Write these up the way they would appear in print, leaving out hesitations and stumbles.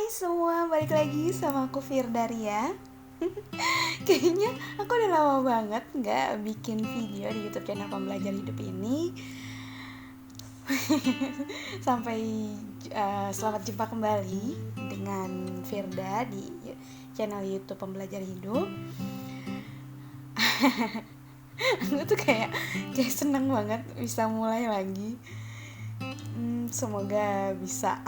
Hai semua, balik lagi sama aku Firdaria. Kayaknya aku udah lama banget nggak bikin video di YouTube channel Pembelajar Hidup ini. Sampai selamat jumpa kembali dengan Firda di channel YouTube Pembelajar Hidup. Aku tuh kayak seneng banget bisa mulai lagi. Semoga bisa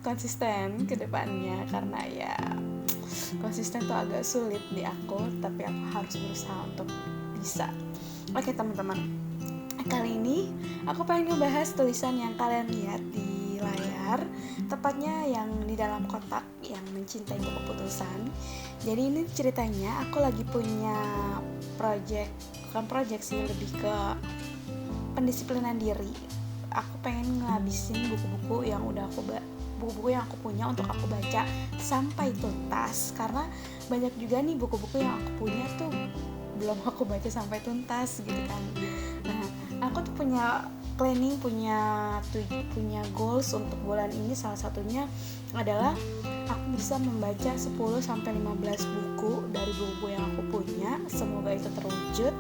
konsisten ke depannya, karena ya konsisten tuh agak sulit di aku, tapi aku harus berusaha untuk bisa. Oke teman-teman, kali ini aku pengen ngebahas tulisan yang kalian lihat di layar, tepatnya yang di dalam kotak, yang mencintai keputusan. Jadi ini ceritanya aku lagi punya bukan project sih, lebih ke pendisiplinan diri. Aku pengen ngabisin buku-buku yang aku punya untuk aku baca sampai tuntas, karena banyak juga nih buku-buku yang aku punya tuh belum aku baca sampai tuntas gitu kan. Nah, aku tuh punya planning, punya goals untuk bulan ini. Salah satunya adalah aku bisa membaca 10-15 buku dari buku yang aku punya. Semoga itu terwujud.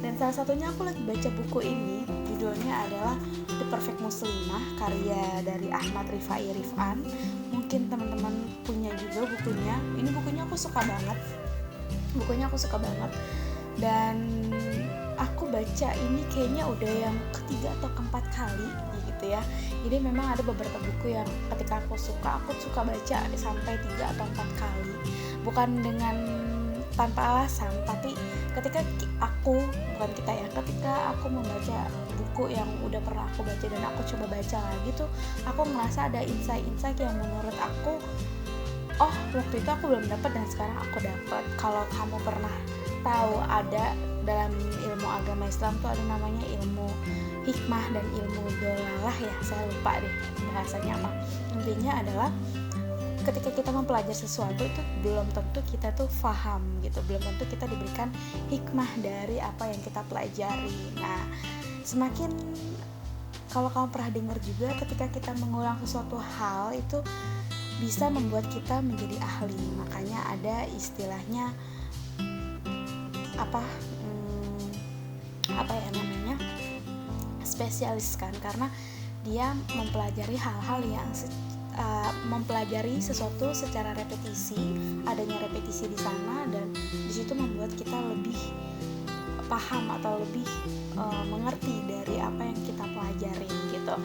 Dan salah satunya aku lagi baca buku ini, judulnya adalah The Perfect Muslimah, karya dari Ahmad Rifai Rifan. Mungkin teman-teman punya juga bukunya. Ini bukunya aku suka banget. Dan aku baca ini kayaknya udah yang ketiga atau keempat kali gitu ya. Jadi memang ada beberapa buku yang ketika aku suka baca sampai 3 atau 4 kali. Bukan dengan tanpa alasan, tapi ketika aku membaca buku yang udah pernah aku baca dan aku coba baca lagi tuh, aku ngerasa ada insight yang menurut aku, oh waktu itu aku belum dapat dan sekarang aku dapat. Kalau kamu pernah tahu, ada dalam ilmu agama Islam tuh ada namanya ilmu hikmah dan ilmu dolalah ya, saya lupa deh bahasanya apa. Intinya adalah ketika kita mempelajari sesuatu itu belum tentu kita tuh paham gitu, belum tentu kita diberikan hikmah dari apa yang kita pelajari. Nah, semakin kalau kamu pernah dengar juga, ketika kita mengulang sesuatu hal itu bisa membuat kita menjadi ahli. Makanya ada istilahnya spesialis kan, karena dia mempelajari sesuatu secara repetisi, adanya repetisi di sana, dan di situ membuat kita lebih paham atau lebih mengerti dari apa yang kita pelajari gitu.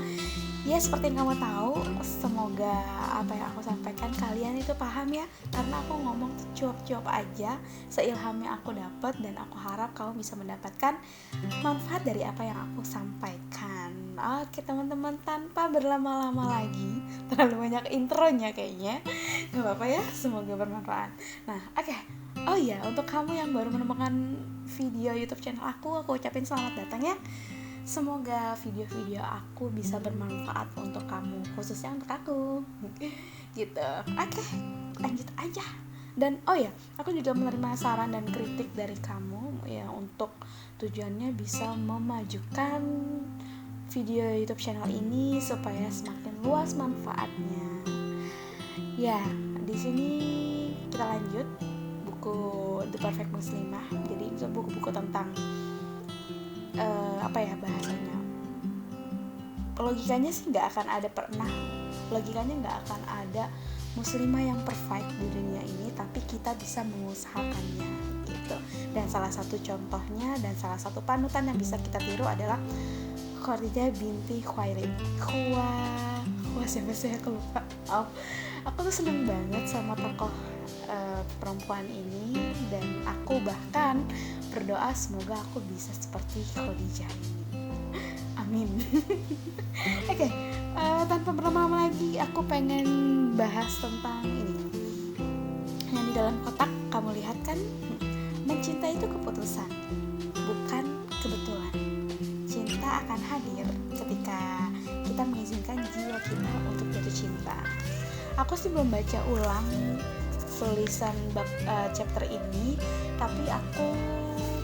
Ya seperti yang kamu tahu, semoga apa yang aku sampaikan kalian itu paham ya, karena aku ngomong cuap-cuap aja seilham yang aku dapat, dan aku harap kamu bisa mendapatkan manfaat dari apa yang aku sampaikan. Oke teman-teman, tanpa berlama-lama lagi, terlalu banyak intronya kayaknya, gak apa-apa ya, semoga bermanfaat. Nah oke. Oh iya, untuk kamu yang baru menemukan video YouTube channel aku ucapin selamat datang ya. Semoga video-video aku bisa bermanfaat untuk kamu, khususnya untuk aku gitu. Oke, lanjut aja. Dan oh ya, aku juga menerima saran dan kritik dari kamu ya, untuk tujuannya bisa memajukan video YouTube channel ini supaya semakin luas manfaatnya. Ya, di sini kita lanjut buku The Perfect Muslimah. Jadi itu buku-buku tentang bahasanya, logikanya nggak akan ada muslimah yang perfect di dunia ini, tapi kita bisa mengusahakannya gitu. Dan salah satu contohnya dan salah satu panutan yang bisa kita tiru adalah Khadijah binti Khuwailid. Siapa sih, aku lupa. Aku tuh seneng banget sama tokoh perempuan ini, dan aku bahkan berdoa semoga aku bisa seperti Khadijah ini. Amin. Oke, tanpa berlama-lama lagi, aku pengen bahas tentang ini. Yang di dalam kotak kamu lihat kan, mencintai itu keputusan, bukan kebetulan. Cinta akan hadir ketika kita mengizinkan jiwa kita untuk jatuh cinta. Aku sih belum baca ulang tulisan chapter ini, tapi aku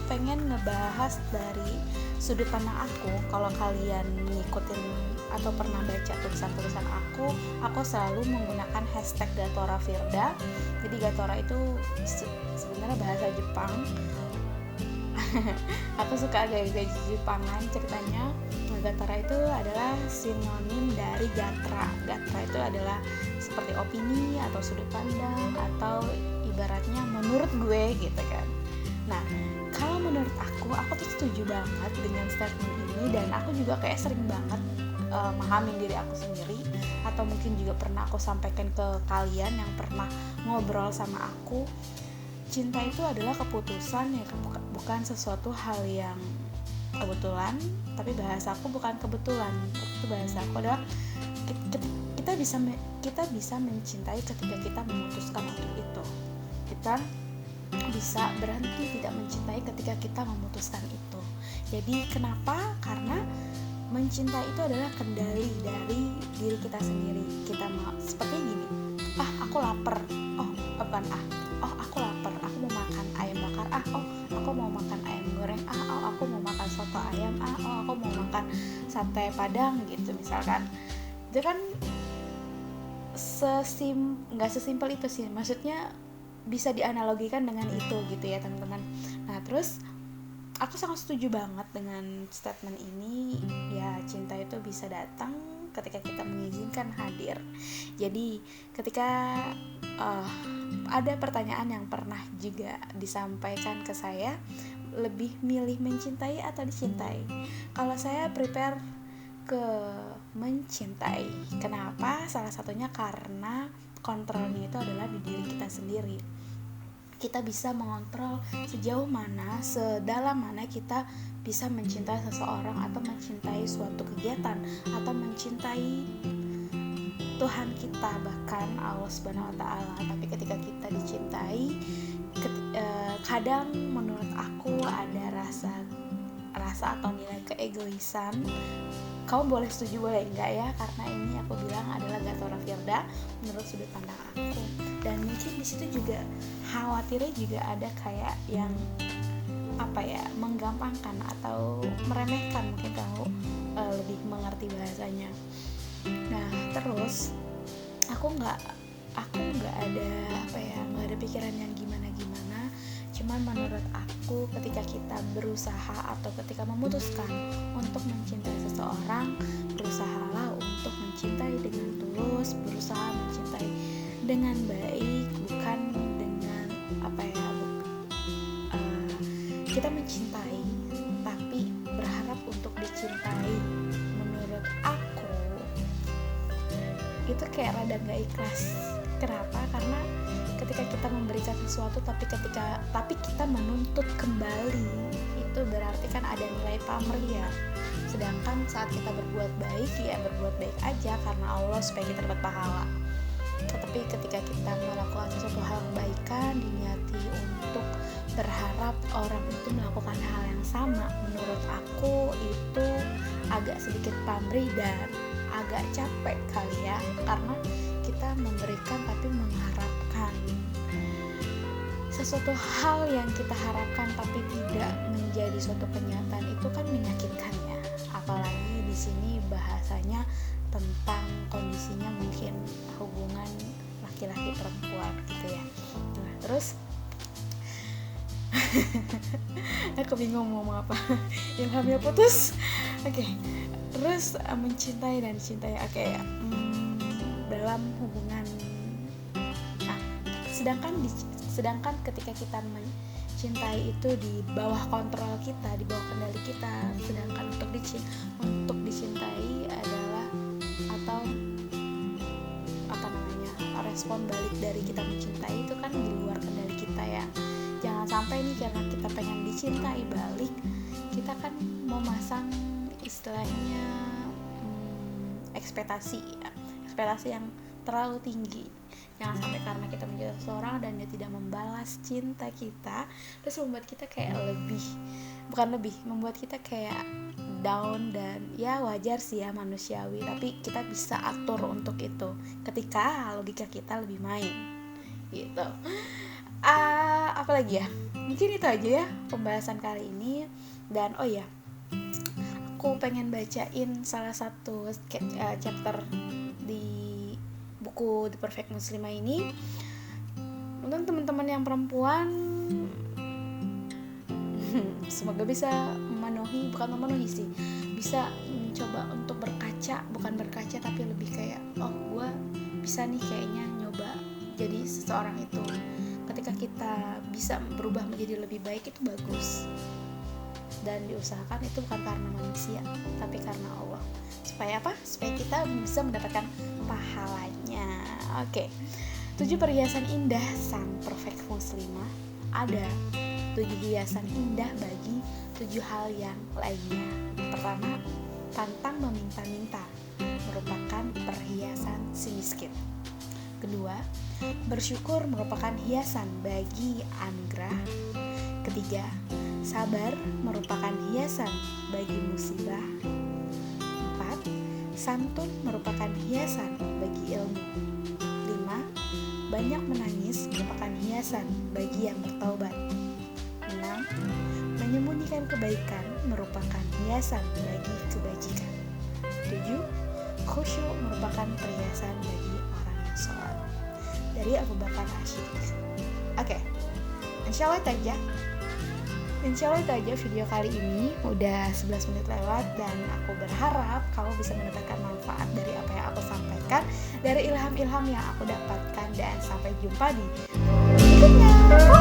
pengen ngebahas dari sudut pandang aku. Kalau kalian ngikutin atau pernah baca tulisan-tulisan aku selalu menggunakan hashtag Gatora Firda. Jadi Gatora itu sebenarnya bahasa Jepang. Aku suka gaya-gaya Jepangan ceritanya. Gatora itu adalah sinonim dari Gatra. Gatra itu adalah seperti opini atau sudut pandang atau ibaratnya menurut gue gitu kan. Nah, kalau menurut aku tuh setuju banget dengan statement ini, dan aku juga kayak sering banget memahamin diri aku sendiri, atau mungkin juga pernah aku sampaikan ke kalian yang pernah ngobrol sama aku. Cinta itu adalah keputusan ya, bukan sesuatu hal yang kebetulan, tapi bahasa aku bukan kebetulan. Itu bahasa aku adalah kita bisa mencintai ketika kita memutuskan untuk itu. Kita bisa berhenti tidak mencintai ketika kita memutuskan itu. Jadi kenapa? Karena mencintai itu adalah kendali dari diri kita sendiri. Kita mau seperti gini, aku lapar, aku lapar, aku mau makan ayam bakar, aku mau makan ayam goreng, aku mau makan soto ayam, aku mau makan sate padang gitu misalkan. Itu kan nggak sesimpel itu sih, maksudnya bisa dianalogikan dengan itu gitu ya teman-teman. Nah terus aku sangat setuju banget dengan statement ini ya, cinta itu bisa datang ketika kita mengizinkan hadir. Jadi ketika ada pertanyaan yang pernah juga disampaikan ke saya, lebih milih mencintai atau dicintai? Kalau saya prepare ke mencintai. Kenapa? Salah satunya karena kontrolnya itu adalah di diri kita sendiri. Kita bisa mengontrol sejauh mana, sedalam mana kita bisa mencintai seseorang, atau mencintai suatu kegiatan, atau mencintai Tuhan kita, bahkan Allah Subhanahu wa Ta'ala. Tapi ketika kita dicintai, kadang menurut aku ada rasa atau nilai keegoisan. Kamu boleh setuju boleh enggak ya, karena ini aku bilang adalah Gatora Firda menurut sudut pandang aku. Dan mungkin di situ juga khawatirnya juga ada kayak yang menggampangkan atau meremehkan, mungkin kamu lebih mengerti bahasanya. Nah terus aku nggak ada pikiran yang gimana. Cuman menurut aku ketika kita berusaha atau ketika memutuskan untuk mencintai seseorang, berusahalah untuk mencintai dengan tulus, berusaha mencintai dengan baik, bukan dengan kita mencintai tapi berharap untuk dicintai. Menurut aku itu kayak rada gak ikhlas. Kenapa? Karena ketika kita memberikan sesuatu tapi kita menuntut kembali, itu berarti kan ada nilai pamrih ya. Sedangkan saat kita berbuat baik, ya berbuat baik aja karena Allah supaya kita dapat pahala. Tetapi ketika kita melakukan sesuatu hal kebaikan diniati untuk berharap orang itu melakukan hal yang sama, menurut aku itu agak sedikit pamrih dan agak capek kali ya, karena kita memberikan tapi mengharapkan sesuatu hal yang kita harapkan tapi tidak menjadi suatu kenyataan, itu kan menyakitkan ya. Apalagi di sini bahasanya tentang kondisinya mungkin hubungan laki-laki perempuan gitu ya. Nah terus aku bingung mau ngomong apa. Ilhamnya putus. Oke. Terus mencintai dan dicintai. Dalam hubungan. Sedangkan ketika kita mencintai itu di bawah kontrol kita, di bawah kendali kita. Sedangkan untuk dicintai adalah respon balik dari kita mencintai itu kan di luar kendali kita ya. Jangan sampai nih karena kita pengen dicintai balik, kita kan memasang istilahnya ekspektasi yang terlalu tinggi. Jangan sampai karena kita mencintai seseorang dan dia tidak membalas cinta kita, terus membuat kita kayak membuat kita kayak down. Dan ya wajar sih ya, manusiawi, tapi kita bisa atur untuk itu ketika logika kita lebih main gitu. Apalagi ya, mungkin itu aja ya pembahasan kali ini. Dan aku pengen bacain salah satu chapter di buku The Perfect Muslimah ini. Untuk teman-teman yang perempuan semoga bisa bukan memenuhi sih, bisa mencoba untuk bukan berkaca tapi lebih kayak gue bisa nih kayaknya nyoba jadi seseorang itu. Ketika kita bisa berubah menjadi lebih baik itu bagus, dan diusahakan itu bukan karena manusia tapi karena Allah. Supaya apa? Supaya kita bisa mendapatkan pahalanya. Oke. 7 perhiasan indah sang perfect muslimah. Ada 7 hiasan indah bagi 7 hal yang lainnya. Pertama, pantang meminta-minta, merupakan perhiasan si miskin. Kedua, bersyukur merupakan hiasan bagi anugerah. Ketiga, sabar merupakan hiasan bagi musibah. 4, santun merupakan hiasan bagi ilmu. 5, banyak menangis merupakan hiasan bagi yang bertaubat. 6, menyembunyikan kebaikan merupakan hiasan bagi kebajikan. 7, khusyuk merupakan perhiasan bagi orang yang sholat. Dari Abu Bakar Ash-Shiddiq. Oke, insya Allah itu aja video kali ini. Udah 11 menit lewat, dan aku berharap kamu bisa mendapatkan manfaat dari apa yang aku sampaikan, dari ilham-ilham yang aku dapatkan, dan sampai jumpa di berikutnya.